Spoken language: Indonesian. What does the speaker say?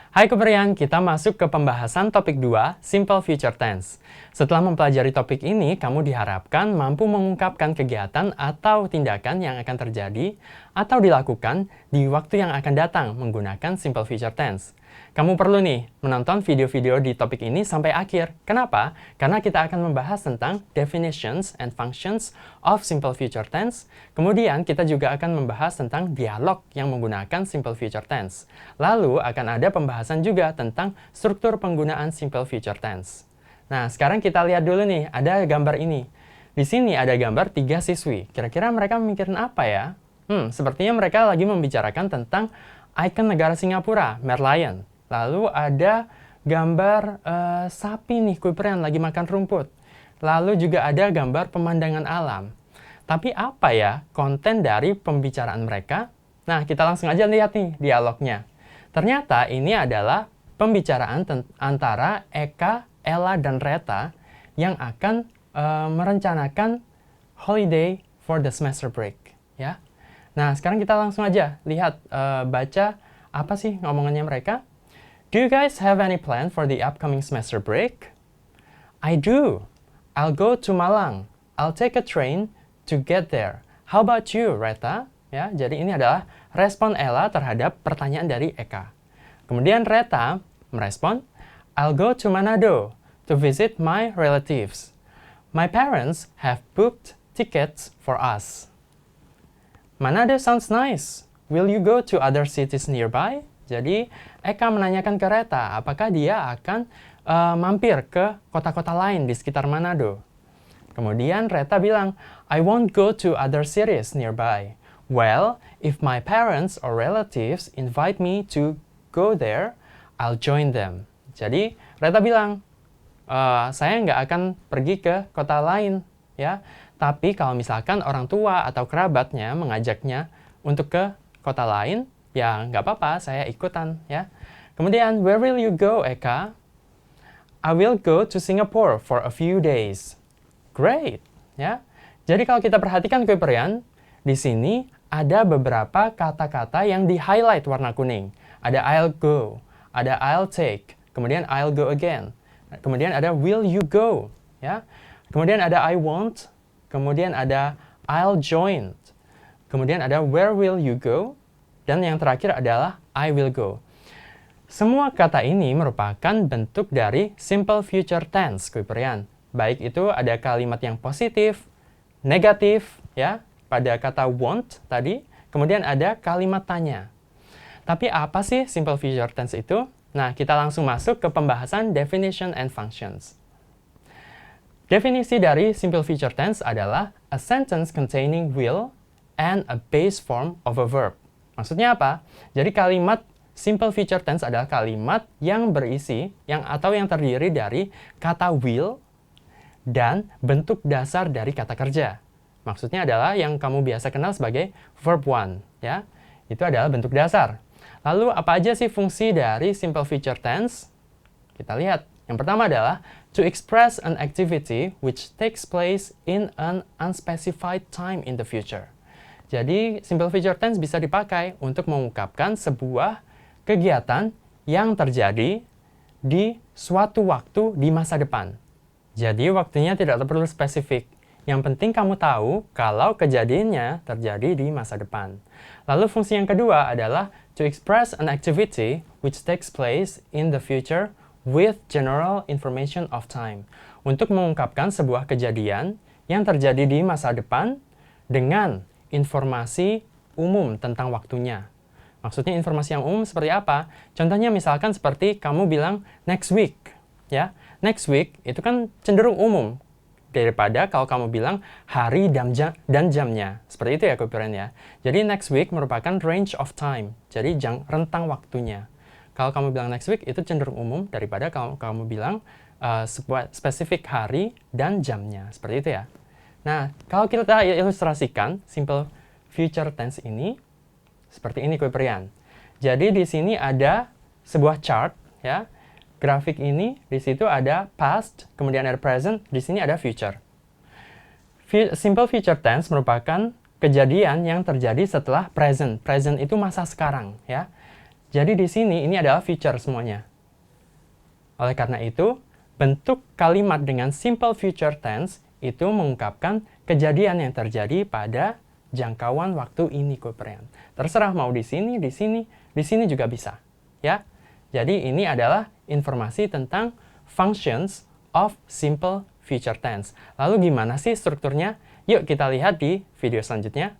Hai Keperian, kita masuk ke pembahasan topik 2, Simple Future Tense. Setelah mempelajari topik ini, kamu diharapkan mampu mengungkapkan kegiatan atau tindakan yang akan terjadi atau dilakukan di waktu yang akan datang menggunakan Simple Future Tense. Kamu perlu nih menonton video-video di topik ini sampai akhir. Kenapa? Karena kita akan membahas tentang definitions and functions of Simple Future Tense. Kemudian kita juga akan membahas tentang dialog yang menggunakan Simple Future Tense. Lalu akan ada pembahasan juga tentang struktur penggunaan Simple Future Tense. Nah, sekarang kita lihat dulu nih, ada gambar ini. Di sini ada gambar 3 siswi. Kira-kira mereka memikirin apa ya? Sepertinya mereka lagi membicarakan tentang ikon negara Singapura, Merlion. Lalu ada gambar sapi nih, Kuiperian lagi makan rumput. Lalu juga ada gambar pemandangan alam. Tapi apa ya konten dari pembicaraan mereka? Nah, kita langsung aja lihat nih dialognya. Ternyata ini adalah pembicaraan antara Eka, Ella, dan Reta yang akan merencanakan holiday for the semester break. Ya. Nah, sekarang kita langsung aja lihat, baca apa sih ngomongannya mereka. Do you guys have any plan for the upcoming semester break? I do. I'll go to Malang. I'll take a train to get there. How about you, Reta? Ya, jadi ini adalah respon Ella terhadap pertanyaan dari Eka. Kemudian Reta merespon, I'll go to Manado to visit my relatives. My parents have booked tickets for us. Manado sounds nice. Will you go to other cities nearby? Jadi, Eka menanyakan ke Reta apakah dia akan mampir ke kota-kota lain di sekitar Manado. Kemudian Reta bilang, I won't go to other cities nearby. Well, if my parents or relatives invite me to go there, I'll join them. Jadi, Reta bilang, saya nggak akan pergi ke kota lain, ya. Tapi kalau misalkan orang tua atau kerabatnya mengajaknya untuk ke kota lain, ya nggak apa-apa, saya ikutan, ya. Kemudian, where will you go, Eka? I will go to Singapore for a few days. Great, ya. Jadi kalau kita perhatikan Kuiperian, di sini ada beberapa kata-kata yang di-highlight warna kuning. Ada I'll go, ada I'll take, kemudian I'll go again. Kemudian ada will you go, ya. Kemudian ada I won't, kemudian ada I'll join. Kemudian ada where will you go? Dan yang terakhir adalah I will go. Semua kata ini merupakan bentuk dari simple future tense, Kuiperian. Baik itu ada kalimat yang positif, negatif, ya, pada kata want tadi. Kemudian ada kalimat tanya. Tapi apa sih simple future tense itu? Nah, kita langsung masuk ke pembahasan definition and functions. Definisi dari simple future tense adalah a sentence containing will and a base form of a verb. Maksudnya apa? Jadi kalimat simple future tense adalah kalimat yang berisi atau yang terdiri dari kata will dan bentuk dasar dari kata kerja. Maksudnya adalah yang kamu biasa kenal sebagai verb one, ya. Itu adalah bentuk dasar. Lalu apa aja sih fungsi dari simple future tense? Kita lihat. Yang pertama adalah to express an activity which takes place in an unspecified time in the future. Jadi, simple future tense bisa dipakai untuk mengungkapkan sebuah kegiatan yang terjadi di suatu waktu di masa depan. Jadi, waktunya tidak perlu spesifik. Yang penting kamu tahu kalau kejadiannya terjadi di masa depan. Lalu fungsi yang kedua adalah to express an activity which takes place in the future with general information of time. Untuk mengungkapkan sebuah kejadian yang terjadi di masa depan dengan informasi umum tentang waktunya. Maksudnya informasi yang umum seperti apa? Contohnya misalkan seperti kamu bilang next week, ya. Next week itu kan cenderung umum daripada kalau kamu bilang hari dan jamnya. Seperti itu ya Kuiperian ya. Jadi next week merupakan range of time. Jadi rentang waktunya. Kalau kamu bilang next week itu cenderung umum daripada kalau kamu bilang spesifik hari dan jamnya. Seperti itu ya. Nah, kalau kita ilustrasikan simple future tense ini seperti ini Kuiperian. Jadi di sini ada sebuah chart, ya. Grafik ini di situ ada past, kemudian ada present, di sini ada future. Simple future tense merupakan kejadian yang terjadi setelah present. Present itu masa sekarang, ya. Jadi di sini ini adalah future semuanya. Oleh karena itu, bentuk kalimat dengan simple future tense itu mengungkapkan kejadian yang terjadi pada jangkauan waktu ini, Korean. Terserah mau di sini juga bisa, ya. Jadi ini adalah informasi tentang functions of simple future tense. Lalu gimana sih strukturnya? Yuk kita lihat di video selanjutnya.